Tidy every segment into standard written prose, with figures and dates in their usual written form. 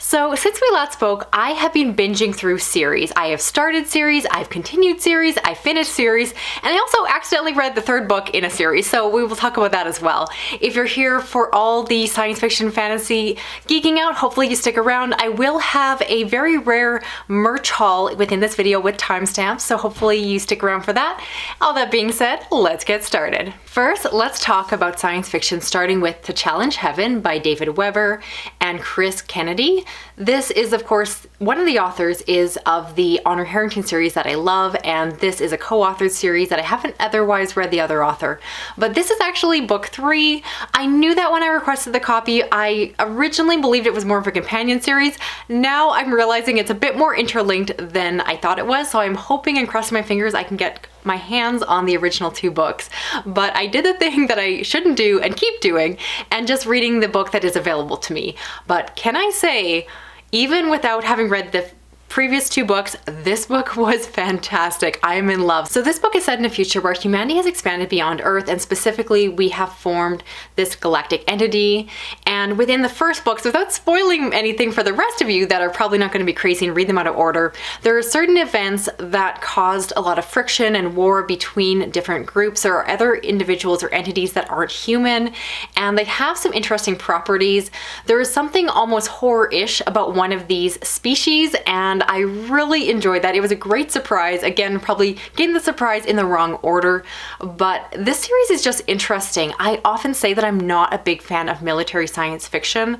So since we last spoke, I have been binging through series. I have started series, I've continued series, I finished series, and I also accidentally read the third book in a series, so we will talk about that as well. If you're here for all the science fiction fantasy geeking out, hopefully you stick around. I will have a very rare merch haul within this video with timestamps, so hopefully you stick around for that. All that being said, let's get started. First, let's talk about science fiction, starting with To Challenge Heaven by David Weber and Chris Kennedy. This is, of course, one of the authors is of the Honor Harrington series that I love, and this is a co-authored series that I haven't otherwise read the other author. But this is actually book 3. I knew that when I requested the copy. I originally believed it was more of a companion series. Now I'm realizing it's a bit more interlinked than I thought it was, so I'm hoping and crossing my fingers I can get my hands on the original 2 books. But I did the thing that I shouldn't do and keep doing, and just reading the book that is available to me. But can I say, even without having read the previous 2 books, this book was fantastic. I am in love. So this book is set in a future where humanity has expanded beyond Earth, and specifically we have formed this galactic entity. And within the first books, without spoiling anything for the rest of you that are probably not going to be crazy and read them out of order, there are certain events that caused a lot of friction and war between different groups or other individuals or entities that aren't human, and they have some interesting properties. There is something almost horror-ish about one of these species, and I really enjoyed that. It was a great surprise. Again, probably getting the surprise in the wrong order, but this series is just interesting. I often say that I'm not a big fan of military science fiction,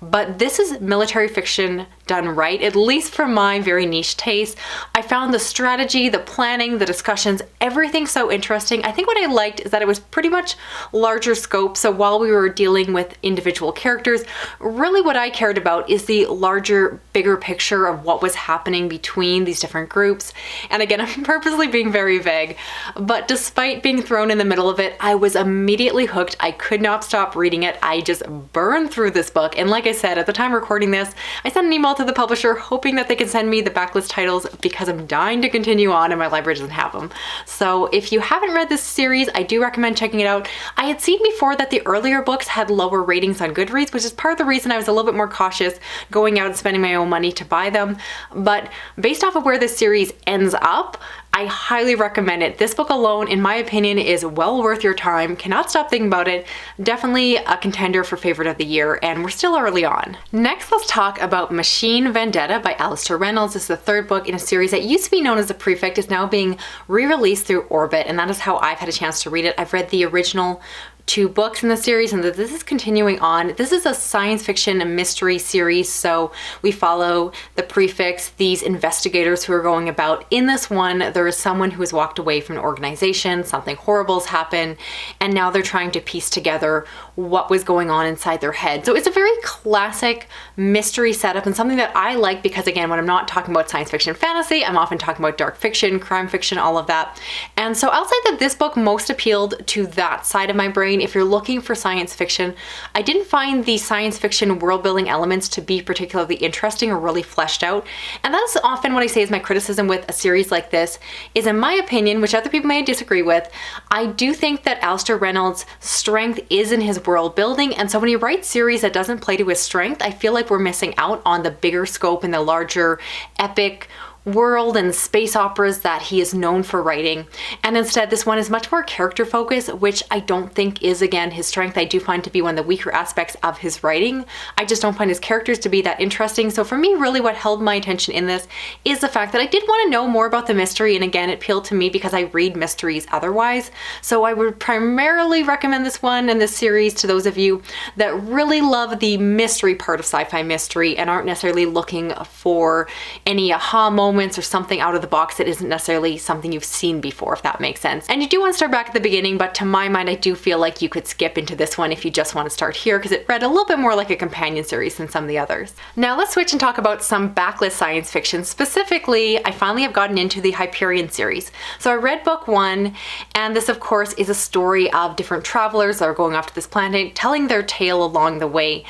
but this is military fiction done right, at least for my very niche taste. I found the strategy, the planning, the discussions, everything so interesting. I think what I liked is that it was pretty much larger scope, so while we were dealing with individual characters, really what I cared about is the larger, bigger picture of what was happening between these different groups. And again, I'm purposely being very vague, but despite being thrown in the middle of it, I was immediately hooked. I could not stop reading it. I just burned through this book, and like I said, at the time recording this, I sent an email to the publisher hoping that they can send me the backlist titles because I'm dying to continue on and my library doesn't have them. So if you haven't read this series, I do recommend checking it out. I had seen before that the earlier books had lower ratings on Goodreads, which is part of the reason I was a little bit more cautious going out and spending my own money to buy them. But based off of where this series ends up, I highly recommend it. This book alone, in my opinion, is well worth your time. Cannot stop thinking about it. Definitely a contender for favorite of the year, and we're still early on. Next, let's talk about Machine Vendetta by Alastair Reynolds. This is the 3rd book in a series that used to be known as The Prefect. It's now being re-released through Orbit, and that is how I've had a chance to read it. I've read the original 2 books in the series, and this is continuing on. This is a science fiction mystery series, so we follow the prefects, these investigators who are going about. In this one, there is someone who has walked away from an organization, something horrible's happened, and now they're trying to piece together what was going on inside their head. So it's a very classic mystery setup, and something that I like because, again, when I'm not talking about science fiction and fantasy, I'm often talking about dark fiction, crime fiction, all of that. And so I'll say that this book most appealed to that side of my brain. If you're looking for science fiction, I didn't find the science fiction world building elements to be particularly interesting or really fleshed out. And that's often what I say is my criticism with a series like this, is in my opinion, which other people may disagree with, I do think that Alastair Reynolds' strength is in his world building. And so when he writes series that doesn't play to his strength, I feel like we're missing out on the bigger scope and the larger epic world and space operas that he is known for writing. And instead, this one is much more character focused, which I don't think is, again, his strength. I do find to be one of the weaker aspects of his writing. I just don't find his characters to be that interesting. So for me, really what held my attention in this is the fact that I did want to know more about the mystery. And again, it appealed to me because I read mysteries otherwise. So I would primarily recommend this one and this series to those of you that really love the mystery part of sci-fi mystery and aren't necessarily looking for any aha moments or something out of the box that isn't necessarily something you've seen before, if that makes sense. And you do want to start back at the beginning, but to my mind, I do feel like you could skip into this one if you just want to start here, because it read a little bit more like a companion series than some of the others. Now let's switch and talk about some backlist science fiction. Specifically, I finally have gotten into the Hyperion series. So I read book 1, and this of course is a story of different travelers that are going off to this planet, telling their tale along the way.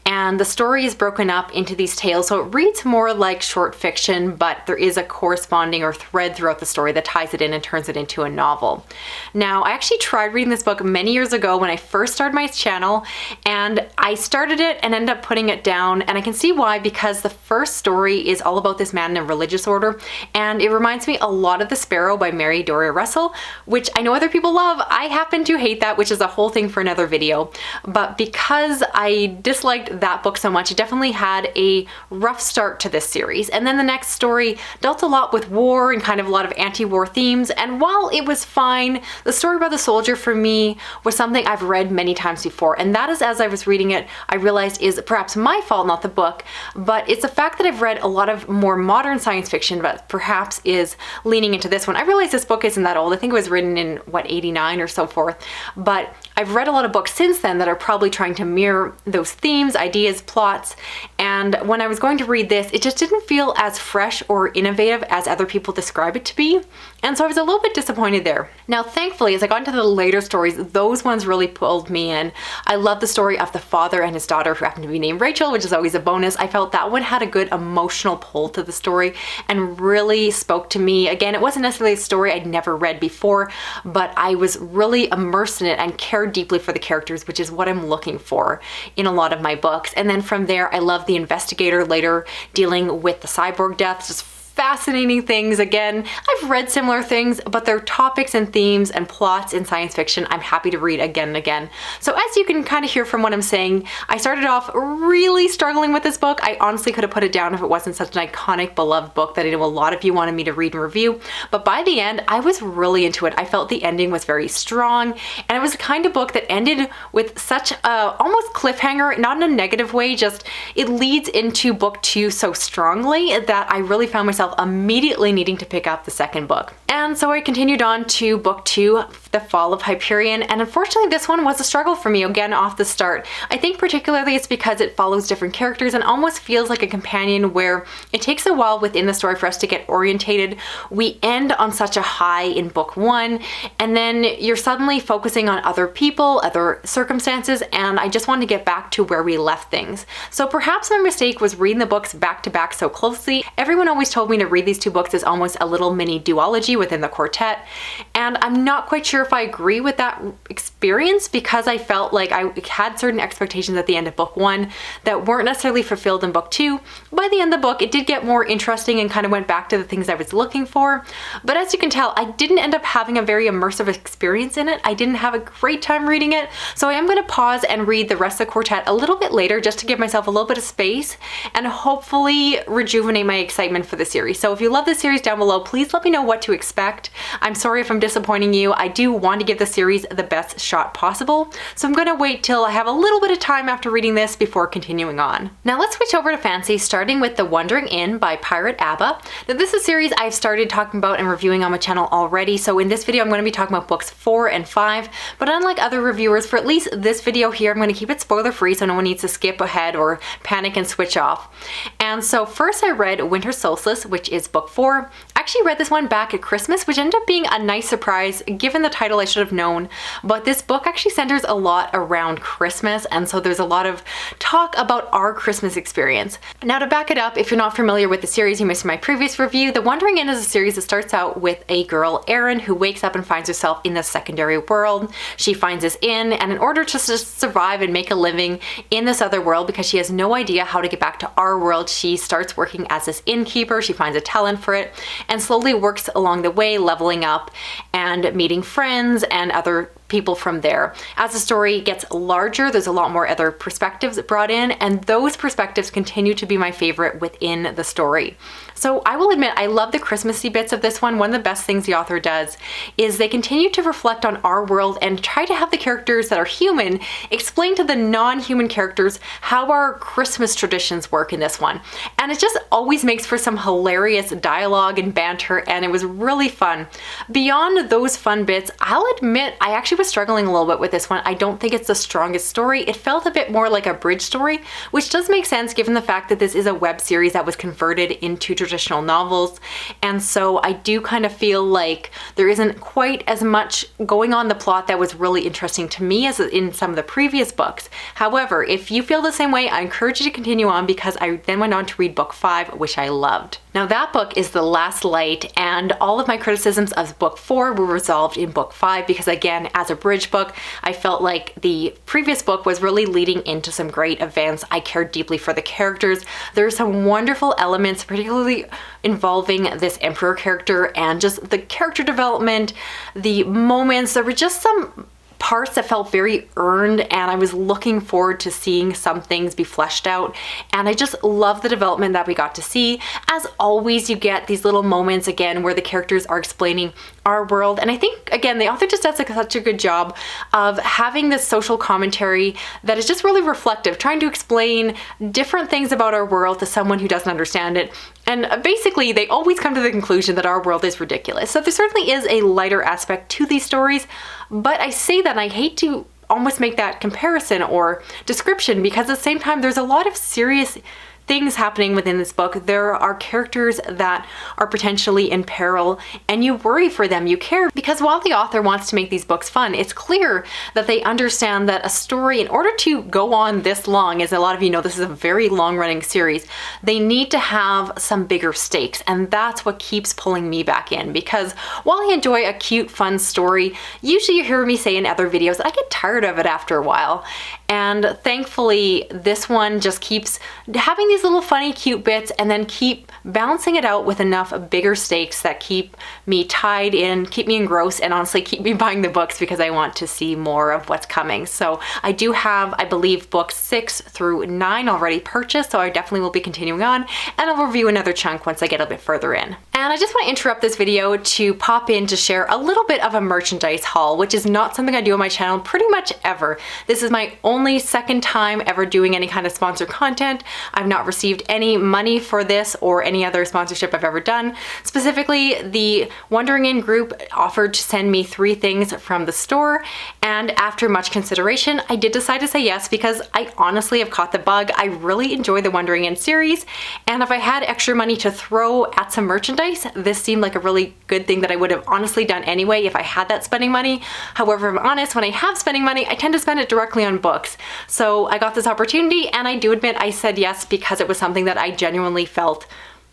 And the story is broken up into these tales, so it reads more like short fiction, but there is a corresponding or thread throughout the story that ties it in and turns it into a novel. Now, I actually tried reading this book many years ago when I first started my channel, and I started it and ended up putting it down, and I can see why, because the first story is all about this man in a religious order, and it reminds me a lot of The Sparrow by Mary Doria Russell, which I know other people love. I happen to hate that, which is a whole thing for another video. But because I disliked that book so much, it definitely had a rough start to this series. And then the next story dealt a lot with war and kind of a lot of anti-war themes. And while it was fine, the story about the soldier for me was something I've read many times before. And that is, as I was reading it, I realized is perhaps my fault, not the book, but it's the fact that I've read a lot of more modern science fiction, but perhaps is leaning into this one. I realize this book isn't that old. I think it was written in, what, 89 or so forth. But I've read a lot of books since then that are probably trying to mirror those themes, ideas, plots. And when I was going to read this, it just didn't feel as fresh or innovative as other people describe it to be. And so I was a little bit disappointed there. Now, thankfully, as I got into the later stories, those ones really pulled me in. I love the story of the father and his daughter who happened to be named Rachel, which is always a bonus. I felt that one had a good emotional pull to the story and really spoke to me. Again, it wasn't necessarily a story I'd never read before, but I was really immersed in it and cared deeply for the characters, which is what I'm looking for in a lot of my books. And then from there, I love the investigator later dealing with the cyborg deaths, just fascinating things. Again, I've read similar things, but they're topics and themes and plots in science fiction I'm happy to read again and again. So as you can kind of hear from what I'm saying, I started off really struggling with this book. I honestly could have put it down if it wasn't such an iconic, beloved book that I know a lot of you wanted me to read and review. But by the end, I was really into it. I felt the ending was very strong, and it was the kind of book that ended with such a almost cliffhanger, not in a negative way, just it leads into book 2 so strongly that I really found myself immediately needing to pick up the second book. And so I continued on to book 2, The Fall of Hyperion, and unfortunately this one was a struggle for me again off the start. I think particularly it's because it follows different characters and almost feels like a companion where it takes a while within the story for us to get orientated. We end on such a high in book 1, and then you're suddenly focusing on other people, other circumstances, and I just wanted to get back to where we left things. So perhaps my mistake was reading the books back to back so closely. Everyone always told me to read these 2 books as almost a little mini duology within the quartet, and I'm not quite sure if I agree with that experience because I felt like I had certain expectations at the end of book 1 that weren't necessarily fulfilled in book 2. By the end of the book, it did get more interesting and kind of went back to the things I was looking for, but as you can tell, I didn't end up having a very immersive experience in it. I didn't have a great time reading it, so I am going to pause and read the rest of the quartet a little bit later just to give myself a little bit of space and hopefully rejuvenate my excitement for the series. So if you love this series down below, please let me know what to expect. I'm sorry if I'm disappointing you. I do want to give the series the best shot possible, so I'm going to wait till I have a little bit of time after reading this before continuing on. Now let's switch over to fantasy, starting with The Wandering Inn by Pirateaba. Now this is a series I've started talking about and reviewing on my channel already, so in this video I'm going to be talking about books 4 and 5, but unlike other reviewers, for at least this video here, I'm going to keep it spoiler free so no one needs to skip ahead or panic and switch off. And so first I read Winter Solstice, which is book 4. I actually read this one back at Christmas, which ended up being a nice surprise. Given the title, I should have known, but this book actually centers a lot around Christmas, and so there's a lot of talk about our Christmas experience. Now to back it up, if you're not familiar with the series, you missed my previous review. The Wandering Inn is a series that starts out with a girl, Erin, who wakes up and finds herself in the secondary world. She finds this inn, and in order to survive and make a living in this other world, because she has no idea how to get back to our world, she starts working as this innkeeper. She finds a talent for it and slowly works along the way, leveling up and meeting friends and other people from there. As the story gets larger, there's a lot more other perspectives brought in, and those perspectives continue to be my favorite within the story. So I will admit, I love the Christmassy bits of this one. One of the best things the author does is they continue to reflect on our world and try to have the characters that are human explain to the non-human characters how our Christmas traditions work in this one. And it just always makes for some hilarious dialogue and banter, and it was really fun. Beyond those fun bits, I'll admit I actually was struggling a little bit with this one. I don't think it's the strongest story. It felt a bit more like a bridge story, which does make sense given the fact that this is a web series that was converted into traditional novels. And so I do kind of feel like there isn't quite as much going on in the plot that was really interesting to me as in some of the previous books. However, if you feel the same way, I encourage you to continue on, because I then went on to read book 5, which I loved. Now that book is The Last Light, and all of my criticisms of book 4 were resolved in book 5 because, again, as a bridge book, I felt like the previous book was really leading into some great events. I cared deeply for the characters. There are some wonderful elements, particularly involving this Emperor character, and just the character development, the moments. There were just some parts that felt very earned, and I was looking forward to seeing some things be fleshed out, and I just love the development that we got to see. As always, you get these little moments again where the characters are explaining our world, and I think again the author just does such a good job of having this social commentary that is just really reflective, trying to explain different things about our world to someone who doesn't understand it. And basically, they always come to the conclusion that our world is ridiculous. So there certainly is a lighter aspect to these stories, but I say that and I hate to almost make that comparison or description, because at the same time, there's a lot of serious things happening within this book. There are characters that are potentially in peril, and you worry for them, you care, because while the author wants to make these books fun, it's clear that they understand that a story, in order to go on this long, as a lot of you know, this is a very long-running series, they need to have some bigger stakes, and that's what keeps pulling me back in, because while I enjoy a cute, fun story, usually you hear me say in other videos that I get tired of it after a while. And thankfully, this one just keeps having these little funny, cute bits, and then keep balancing it out with enough bigger stakes that keep me tied in, keep me engrossed, and honestly keep me buying the books because I want to see more of what's coming. So I do have, I believe, books 6 through 9 already purchased, so I definitely will be continuing on, and I'll review another chunk once I get a bit further in. And I just want to interrupt this video to pop in to share a little bit of a merchandise haul, which is not something I do on my channel pretty much ever. This is my only second time ever doing any kind of sponsored content. I've not received any money for this or any other sponsorship I've ever done. Specifically, the Wandering In group offered to send me 3 things from the store, and after much consideration, I did decide to say yes, because I honestly have caught the bug. I really enjoy the Wandering In series, and if I had extra money to throw at some merchandise, this seemed like a really good thing that I would have honestly done anyway if I had that spending money. However, if I'm honest, when I have spending money, I tend to spend it directly on books. So I got this opportunity, and I do admit I said yes because it was something that I genuinely felt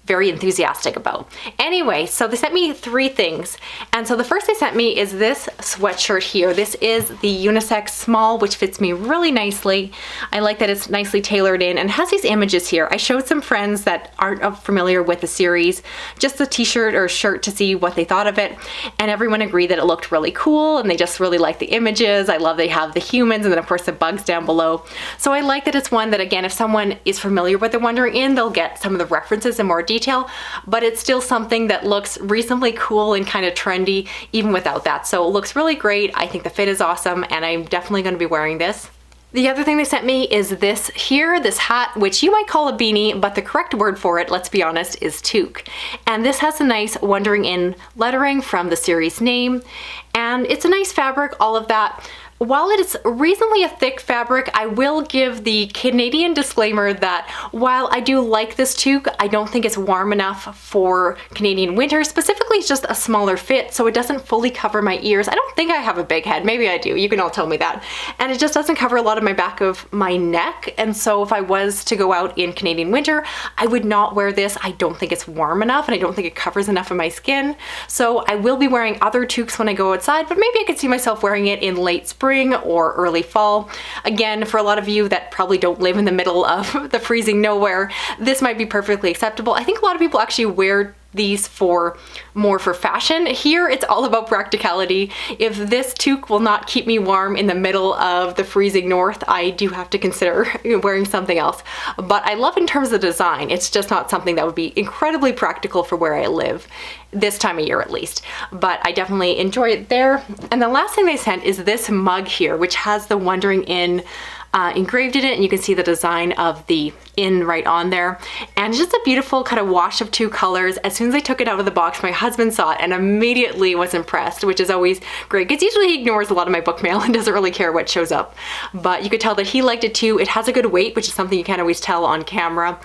very enthusiastic about. Anyway, so they sent me 3 things. And so the first they sent me is this sweatshirt here. This is the unisex small, which fits me really nicely. I like that it's nicely tailored in and has these images here. I showed some friends that aren't familiar with the series just the t-shirt or shirt to see what they thought of it. And everyone agreed that it looked really cool, and they just really like the images. I love they have the humans and then of course the bugs down below. So I like that it's one that, again, if someone is familiar with the Wandering In, they'll get some of the references in more detail, but it's still something that looks reasonably cool and kind of trendy even without that. So it looks really great. I think the fit is awesome, and I'm definitely going to be wearing this. The other thing they sent me is this here, this hat, which you might call a beanie, but the correct word for it, let's be honest, is toque. And this has a nice Wandering In lettering from the series name, and it's a nice fabric, all of that. While it is reasonably a thick fabric, I will give the Canadian disclaimer that while I do like this toque, I don't think it's warm enough for Canadian winter. Specifically, it's just a smaller fit, so it doesn't fully cover my ears. I don't think I have a big head. Maybe I do. You can all tell me that. And it just doesn't cover a lot of my back of my neck. And so if I was to go out in Canadian winter, I would not wear this. I don't think it's warm enough, and I don't think it covers enough of my skin. So I will be wearing other toques when I go outside, but maybe I could see myself wearing it in late spring or early fall. Again, for a lot of you that probably don't live in the middle of the freezing nowhere, this might be perfectly acceptable. I think a lot of people actually wear these for more for fashion. Here it's all about practicality. If this toque will not keep me warm in the middle of the freezing north, I do have to consider wearing something else. But I love in terms of design, it's just not something that would be incredibly practical for where I live this time of year at least. But I definitely enjoy it there. And the last thing they sent is this mug here, which has the Wandering In engraved in it, and you can see the design of the inn right on there. And just a beautiful kind of wash of two colors. As soon as I took it out of the box, my husband saw it and immediately was impressed, which is always great because usually he ignores a lot of my book mail and doesn't really care what shows up. But you could tell that he liked it too. It has a good weight, which is something you can't always tell on camera.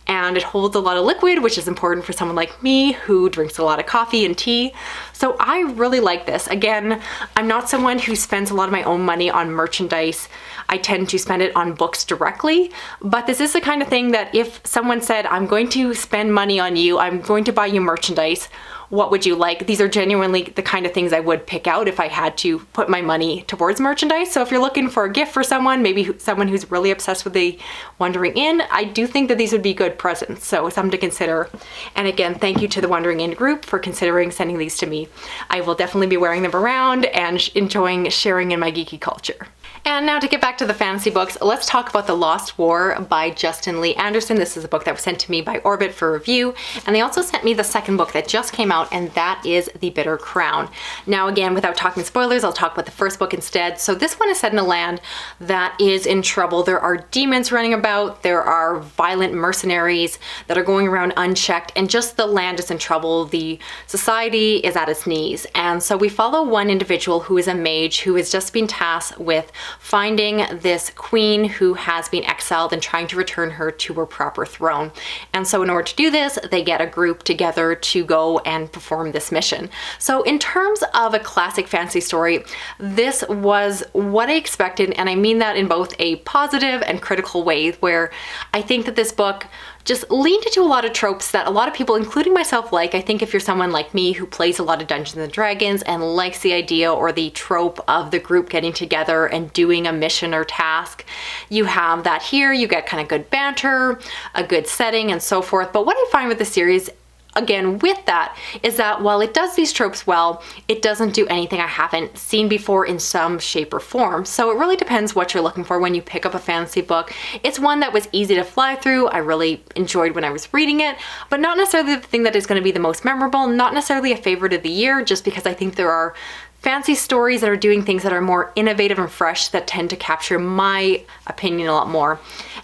And it holds a lot of liquid, which is important for someone like me who drinks a lot of coffee and tea. So I really like this. Again, I'm not someone who spends a lot of my own money on merchandise. I tend to spend it on books directly, but this is the kind of thing that if someone said, I'm going to spend money on you, I'm going to buy you merchandise, what would you like? These are genuinely the kind of things I would pick out if I had to put my money towards merchandise. So if you're looking for a gift for someone, maybe someone who's really obsessed with the Wandering Inn, I do think that these would be good presents. So something to consider. And again, thank you to the Wandering Inn group for considering sending these to me. I will definitely be wearing them around and enjoying sharing in my geeky culture. And now to get back to the fantasy books, let's talk about The Lost War by Justin Lee Anderson. This is a book that was sent to me by Orbit for review. And they also sent me the second book that just came out, and that is The Bitter Crown. Now again, without talking spoilers, I'll talk about the first book instead. So this one is set in a land that is in trouble. There are demons running about, there are violent mercenaries that are going around unchecked, and just the land is in trouble. The society is at its knees. And so we follow one individual who is a mage who has just been tasked with finding this queen who has been exiled and trying to return her to her proper throne. And so in order to do this, they get a group together to go and perform this mission. So in terms of a classic fantasy story, this was what I expected, and I mean that in both a positive and critical way, where I think that this book just leaned into a lot of tropes that a lot of people, including myself, like. I think if you're someone like me who plays a lot of Dungeons and Dragons and likes the idea or the trope of the group getting together and doing a mission or task, you have that here. You get kind of good banter, a good setting, and so forth. But what I find with the series, again, with that, is that while it does these tropes well, it doesn't do anything I haven't seen before in some shape or form. So it really depends what you're looking for when you pick up a fantasy book. It's one that was easy to fly through. I really enjoyed when I was reading it, but not necessarily the thing that is going to be the most memorable, not necessarily a favorite of the year, just because I think there are fancy stories that are doing things that are more innovative and fresh that tend to capture my opinion a lot more.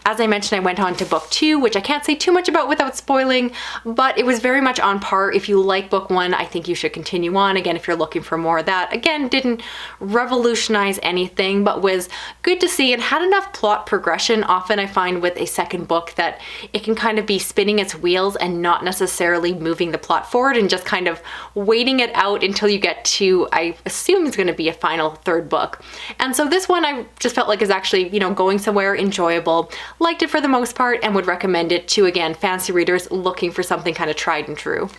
As I mentioned, I went on to book 2, which I can't say too much about without spoiling, but it was very much on par. If you like book 1, I think you should continue on. Again, if you're looking for more of that, again, didn't revolutionize anything, but was good to see and had enough plot progression. Often I find with a second book that it can kind of be spinning its wheels and not necessarily moving the plot forward and just kind of waiting it out until you get to, I assume is going to be a final third book. And so this one I just felt like is actually, going somewhere enjoyable. Liked it for the most part and would recommend it to, again, fantasy readers looking for something kind of tried and true.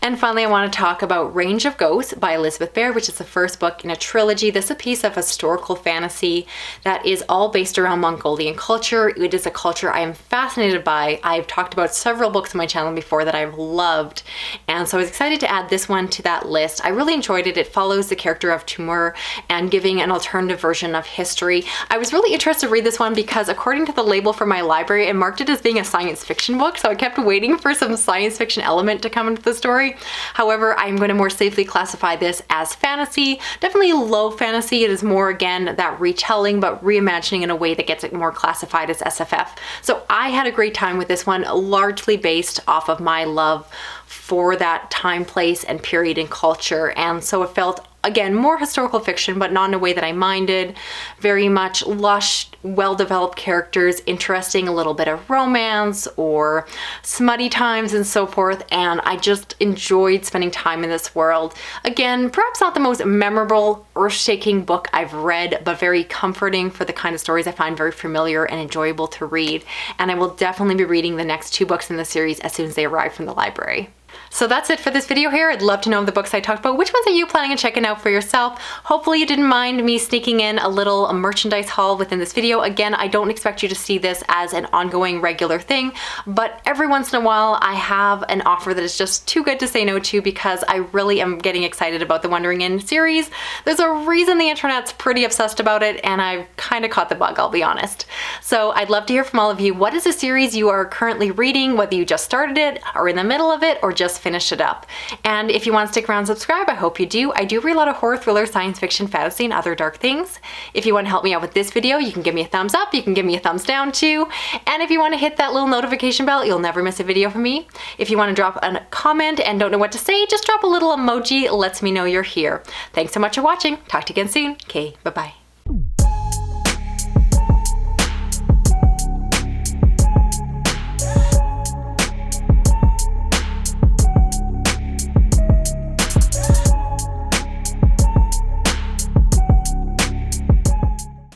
And finally, I want to talk about Range of Ghosts by Elizabeth Bear, which is the first book in a trilogy. This is a piece of historical fantasy that is all based around Mongolian culture. It is a culture I am fascinated by. I've talked about several books on my channel before that I've loved, and so I was excited to add this one to that list. I really enjoyed it. It follows the character of Timur and giving an alternative version of history. I was really interested to read this one because according to the label for my library, it marked it as being a science fiction book, so I kept waiting for some science fiction element to come into the story. However, I'm going to more safely classify this as fantasy. Definitely low fantasy. It is more, again, that retelling, but reimagining in a way that gets it more classified as SFF. So I had a great time with this one, largely based off of my love for that time, place, and period in culture. And so it felt, again, more historical fiction, but not in a way that I minded. Very much lush, well-developed characters, interesting, a little bit of romance or smutty times and so forth. And I just enjoyed spending time in this world. Again, perhaps not the most memorable, earth-shaking book I've read, but very comforting for the kind of stories I find very familiar and enjoyable to read. And I will definitely be reading the next 2 books in the series as soon as they arrive from the library. So that's it for this video here. I'd love to know the books I talked about. Which ones are you planning on checking out for yourself? Hopefully you didn't mind me sneaking in a little merchandise haul within this video. Again, I don't expect you to see this as an ongoing regular thing, but every once in a while I have an offer that is just too good to say no to because I really am getting excited about the Wandering Inn series. There's a reason the internet's pretty obsessed about it, and I've kind of caught the bug, I'll be honest. So I'd love to hear from all of you. What is a series you are currently reading, whether you just started it or in the middle of it or just just finished it up. And if you want to stick around and subscribe, I hope you do. I do read a lot of horror, thriller, science fiction, fantasy, and other dark things. If you want to help me out with this video, you can give me a thumbs up, you can give me a thumbs down too. And if you want to hit that little notification bell, you'll never miss a video from me. If you want to drop a comment and don't know what to say, just drop a little emoji. It lets me know you're here. Thanks so much for watching. Talk to you again soon. Okay, bye-bye.